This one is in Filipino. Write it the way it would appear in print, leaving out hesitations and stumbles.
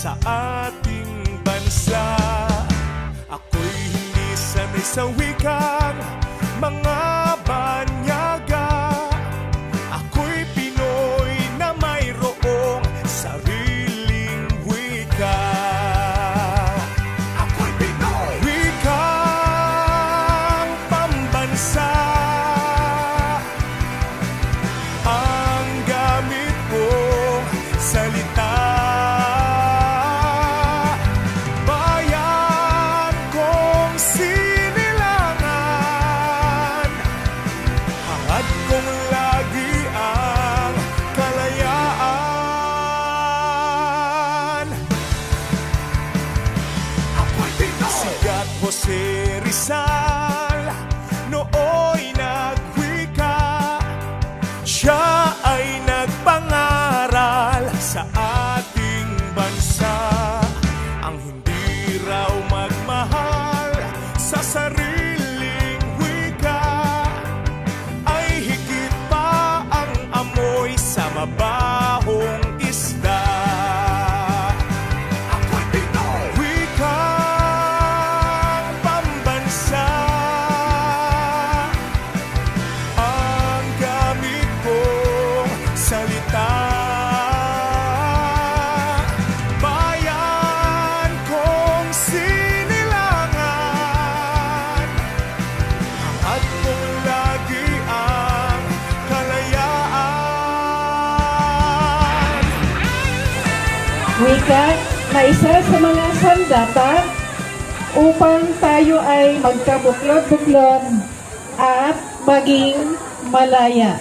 sa ating bansa. Ako'y hindi sanay sa wikang mga banyaga. Ako'y Pinoy na mayroong sariling wika. Ako'y Pinoy! Wikang pambansa ang gamit kong salita. Bayan kong sinilangan, hangad kong lagi ang kalayaan. Ako'y Pinoy! Sigat Jose Rizal nooy nagwika. Siya ay nagpangaral sa ating bansa. Ang hindi raw magmahal sa sariling wika ay higit pa ang amoy sa mabahong isda. Ako'y Pinoy! Wikang pambansa ang gamit kong salita. Bayan kong sinilangan, hangad kong lagi ang kalayaan. Wika na isa sa mga sandata upang tayo ay magkabuklod-buklod at maging malaya.